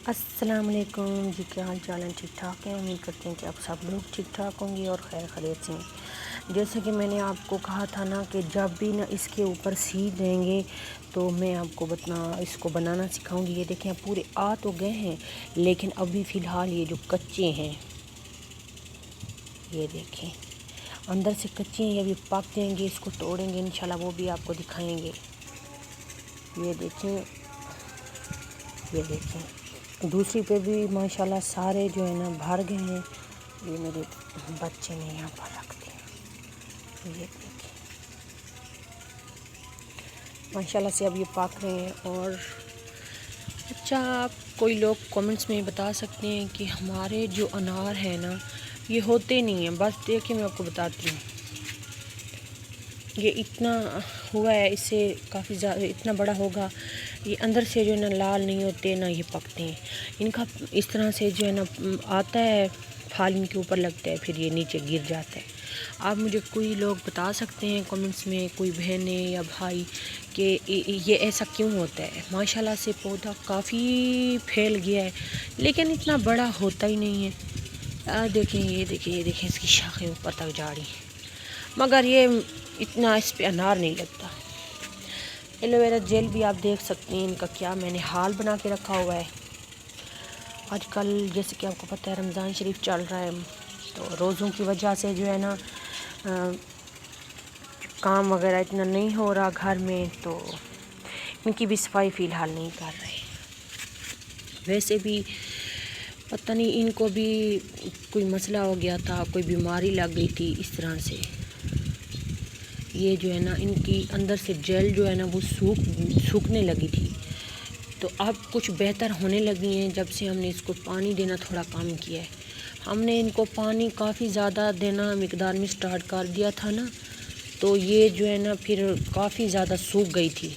السلام علیکم جی، کیا حال چال ہیں؟ ٹھیک ٹھاک ہیں؟ امید کرتے ہیں کہ آپ سب لوگ ٹھیک ٹھاک ہوں گے اور خیر خیریت سے ہیں۔ جیسا کہ میں نے آپ کو کہا تھا نا کہ جب بھی نا اس کے اوپر سیدھ دیں گے تو میں آپ کو اس کو بنانا سکھاؤں گی۔ یہ دیکھیں پورے آ تو گئے ہیں لیکن ابھی فی الحال یہ جو کچے ہیں، یہ دیکھیں اندر سے کچے ہیں، یہ بھی پک جائیں گے، اس کو توڑیں گے انشاءاللہ، وہ بھی آپ کو دکھائیں گے۔ یہ دیکھیں، یہ دیکھیں دوسری پہ بھی ماشاءاللہ سارے جو ہے نا بھر گئے ہیں۔ یہ میرے بچے نے یہاں پر رکھتے ہیں، یہ دیکھیں ماشاءاللہ سے اب یہ پک رہے ہیں۔ اور اچھا، آپ کوئی لوگ کامنٹس میں بتا سکتے ہیں کہ ہمارے جو انار ہیں نا یہ ہوتے نہیں ہیں۔ بس دیکھیں میں آپ کو بتاتی ہوں، یہ اتنا ہوا ہے، اس سے کافی زیادہ اتنا بڑا ہوگا، یہ اندر سے جو ہے نا لال نہیں ہوتے نہ یہ پکتے ہیں۔ ان کا اس طرح سے جو ہے نا آتا ہے، پھال ان کے اوپر لگتا ہے، پھر یہ نیچے گر جاتا ہے۔ آپ مجھے کوئی لوگ بتا سکتے ہیں کامنٹس میں، کوئی بہنیں یا بھائی، کہ یہ ایسا کیوں ہوتا ہے؟ ماشاءاللہ سے پودا کافی پھیل گیا ہے لیکن اتنا بڑا ہوتا ہی نہیں ہے۔ دیکھیں یہ دیکھیں، یہ دیکھیں اس کی شاخیں اوپر تک جا رہی ہیں مگر یہ اتنا اس پہ انار نہیں لگتا۔ ایلو ویرا جیل بھی آپ دیکھ سکتے ہیں ان کا کیا میں نے حال بنا کے رکھا ہوا ہے۔ آج کل جیسے کہ آپ کو پتہ ہے رمضان شریف چل رہا ہے، تو روزوں کی وجہ سے جو ہے نا کام وغیرہ اتنا نہیں ہو رہا گھر میں، تو ان کی بھی صفائی فی الحال نہیں کر رہے۔ ویسے بھی پتہ نہیں ان کو بھی کوئی مسئلہ ہو گیا تھا، کوئی بیماری لگ گئی تھی اس طرح سے۔ یہ جو ہے نا ان کی اندر سے جیل جو ہے نا وہ سوکھنے لگی تھی، تو اب کچھ بہتر ہونے لگی ہیں جب سے ہم نے اس کو پانی دینا تھوڑا کم کیا ہے۔ ہم نے ان کو پانی کافی زیادہ دینا مقدار میں سٹارٹ کر دیا تھا نا، تو یہ جو ہے نا پھر کافی زیادہ سوکھ گئی تھی۔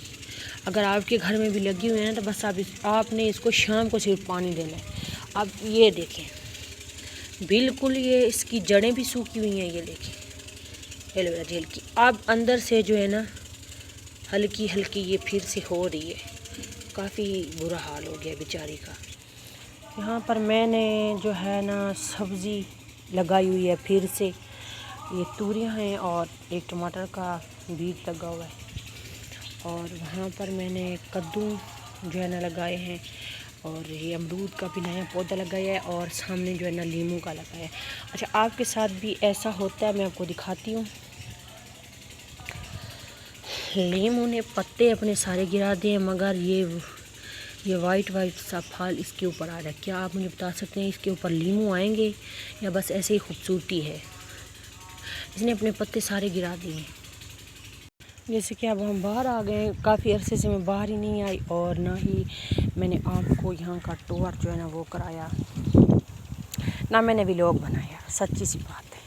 اگر آپ کے گھر میں بھی لگی ہوئی ہیں تو بس آپ نے اس کو شام کو صرف پانی دینا ہے۔ اب یہ دیکھیں بالکل یہ اس کی جڑیں بھی سوکھی ہوئی ہیں، یہ دیکھیں ایلو ویرا جیل کی اب اندر سے جو ہے نا ہلکی ہلکی یہ پھر سے ہو رہی ہے۔ کافی برا حال ہو گیا بیچاری کا۔ یہاں پر میں نے جو ہے نا سبزی لگائی ہوئی ہے، پھر سے یہ توریاں ہیں اور ایک ٹماٹر کا بیج لگا ہوا ہے، اور وہاں پر میں نے کدو جو ہے نا لگائے ہیں، اور یہ امرود کا بھی نیا پودا لگایا ہے، اور سامنے جو ہے نا لیموں کا لگایا ہے۔ اچھا، آپ کے ساتھ بھی ایسا ہوتا ہے؟ میں آپ کو دکھاتی ہوں۔ لیموں نے پتے اپنے سارے گرا دیے مگر یہ وائٹ سا پھل اس کے اوپر آ رہا ہے۔ کیا آپ مجھے بتا سکتے ہیں اس کے اوپر لیموں آئیں گے یا بس ایسے ہی خوبصورتی ہے؟ اس نے اپنے پتے سارے گرا دیے ہیں۔ جیسے کہ اب ہم باہر آ گئے، کافی عرصے سے میں باہر ہی نہیں آئی اور نہ ہی میں نے آپ کو یہاں کا ٹور جو ہے نا وہ کرایا، نہ میں نے ولاگ بنایا، سچی سی بات ہے۔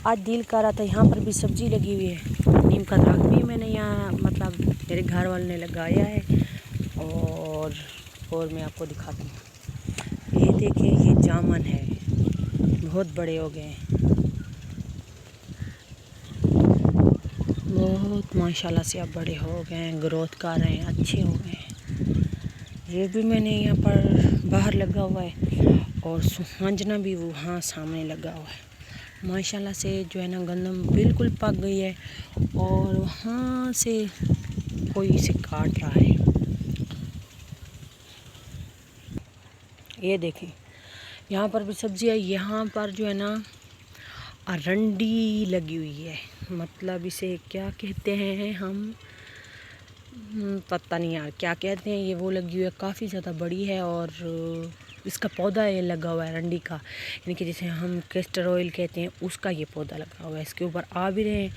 آج دل کر رہا تھا، یہاں پر بھی سبزی لگی ہوئی ہے، نیم کا درخت بھی میں نے یہاں مطلب میرے گھر والے نے لگایا ہے، اور میں آپ کو دکھاتی ہوں۔ یہ دیکھیں یہ جامن ہے، بہت بڑے ہو گئے ہیں، بہت ماشاءاللہ سے اب بڑے ہو گئے ہیں، گروتھ کر رہے ہیں، اچھے ہو گئے ہیں۔ یہ بھی میں نے یہاں پر باہر لگا ہوا ہے، اور سہانجنا بھی وہاں سامنے لگا ہوا ہے۔ ماشاءاللہ سے جو ہے نا گندم بالکل پک گئی ہے، اور وہاں سے کوئی اسے کاٹ رہا ہے۔ یہ دیکھیں یہاں پر بھی سبزی ہے، یہاں پر جو ہے نا ارنڈی لگی ہوئی ہے، مطلب اسے کیا کہتے ہیں ہم، پتہ نہیں یار کیا کہتے ہیں، یہ وہ لگی ہوئی ہے، کافی زیادہ بڑی ہے، اور اس کا پودا یہ لگا ہوا ہے ارنڈی کا، یعنی کہ جسے ہم کیسٹر آئل کہتے ہیں، اس کا یہ پودا لگا ہوا ہے۔ اس کے اوپر آ بھی رہے ہیں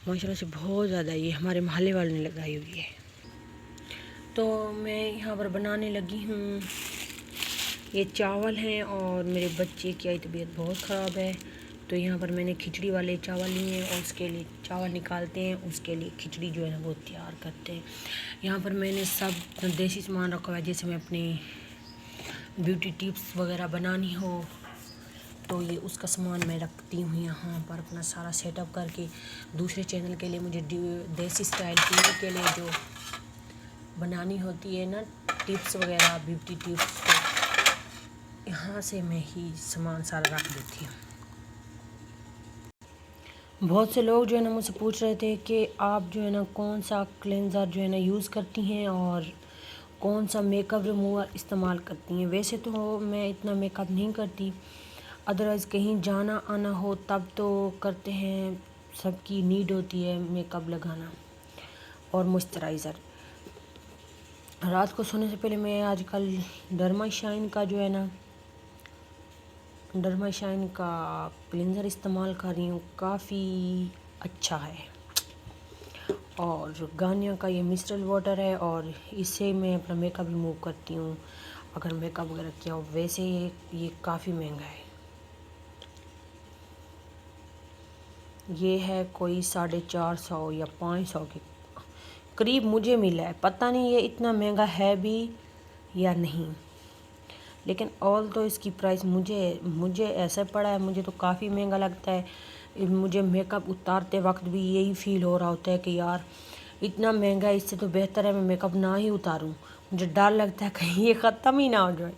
ماشاءاللہ سے بہت زیادہ، یہ ہمارے محلے والے نے لگائی ہوئی ہے۔ تو میں یہاں پر بنانے لگی ہوں، یہ چاول ہیں، اور میرے بچے کی طبیعت بہت خراب ہے، تو یہاں پر میں نے کھچڑی والے چاول لیے ہیں، اور اس کے لیے چاول نکالتے ہیں، اس کے لیے کھچڑی جو ہے نا وہ تیار کرتے ہیں۔ یہاں پر میں نے سب دیسی سامان رکھا ہوا ہے، جیسے میں اپنی بیوٹی ٹپس وغیرہ بنانی ہو تو یہ اس کا سامان میں رکھتی ہوں یہاں پر، اپنا سارا سیٹ اپ کر کے۔ دوسرے چینل کے لیے مجھے دیسی اسٹائل ٹی وی کے لیے جو بنانی ہوتی ہے نا ٹپس وغیرہ، بیوٹی ٹپس، یہاں سے میں ہی سامان سارا رکھ دیتی ہوں۔ بہت سے لوگ جو ہے نا مجھ سے پوچھ رہے تھے کہ آپ جو ہے نا کون سا کلینزر جو ہے نا یوز کرتی ہیں اور کون سا میک اپ ریموور استعمال کرتی ہیں۔ ویسے تو میں اتنا میک اپ نہیں کرتی، ادروائز کہیں جانا آنا ہو تب تو کرتے ہیں، سب کی نیڈ ہوتی ہے میک اپ لگانا اور موئسچرائزر۔ رات کو سونے سے پہلے میں آج کل ڈرما شائن کا جو ہے نا ڈرما شائن کا کلینزر استعمال کر رہی ہوں، کافی اچھا ہے۔ اور گانیہ کا یہ مسٹرل واٹر ہے اور اس سے میں اپنا میک اپ ریموو کرتی ہوں اگر میک اپ وغیرہ کیا ہو۔ ویسے یہ کافی مہنگا ہے، یہ ہے کوئی 450 یا 500 کے قریب مجھے ملا ہے، پتہ نہیں یہ اتنا مہنگا ہے بھی یا نہیں، لیکن آل تو اس کی پرائس مجھے ایسا پڑا ہے، مجھے تو کافی مہنگا لگتا ہے۔ مجھے میک اپ اتارتے وقت بھی یہی فیل ہو رہا ہوتا ہے کہ یار اتنا مہنگا ہے، اس سے تو بہتر ہے میں میک اپ نہ ہی اتاروں، مجھے ڈر لگتا ہے کہیں یہ ختم ہی نہ ہو جائے۔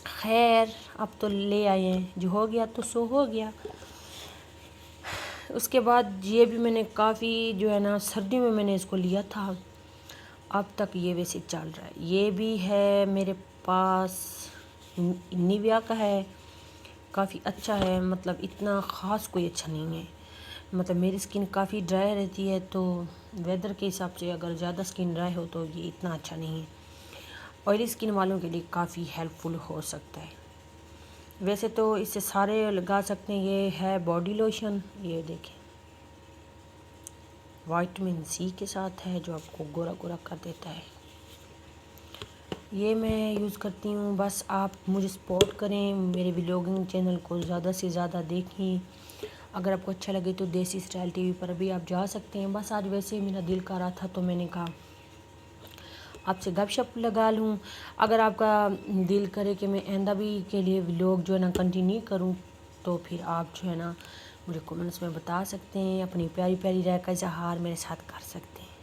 خیر اب تو لے آئے ہیں، جو ہو گیا تو سو ہو گیا۔ اس کے بعد یہ بھی میں نے کافی جو ہے نا سردیوں میں نے اس کو لیا تھا، اب تک یہ ویسے چل رہا ہے۔ یہ بھی ہے میرے پاس، نیویا کا ہے، کافی اچھا ہے، مطلب اتنا خاص کوئی اچھا نہیں ہے، مطلب میری سکن کافی ڈرائی رہتی ہے تو ویدر کے حساب سے اگر زیادہ سکن ڈرائی ہو تو یہ اتنا اچھا نہیں ہے، آئلی سکن والوں کے لیے کافی ہیلپ فل ہو سکتا ہے۔ ویسے تو اس سے سارے لگا سکتے ہیں، یہ ہے باڈی لوشن، یہ دیکھیں وائٹامن سی کے ساتھ ہے جو آپ کو گورا گورا کر دیتا ہے، یہ میں یوز کرتی ہوں۔ بس آپ مجھے سپورٹ کریں، میرے ولاگنگ چینل کو زیادہ سے زیادہ دیکھیں، اگر آپ کو اچھا لگے تو دیسی اسٹائل ٹی وی پر بھی آپ جا سکتے ہیں۔ بس آج ویسے ہی میرا دل کر رہا تھا تو میں نے کہا آپ سے گپ شپ لگا لوں۔ اگر آپ کا دل کرے کہ میں آئندہ بھی کے لیے ولاگ جو ہے نا کنٹینیو کروں تو پھر آپ جو ہے نا مجھے کمنٹس میں بتا سکتے ہیں، اپنی پیاری پیاری رائے کا اظہار میرے ساتھ کر سکتے ہیں۔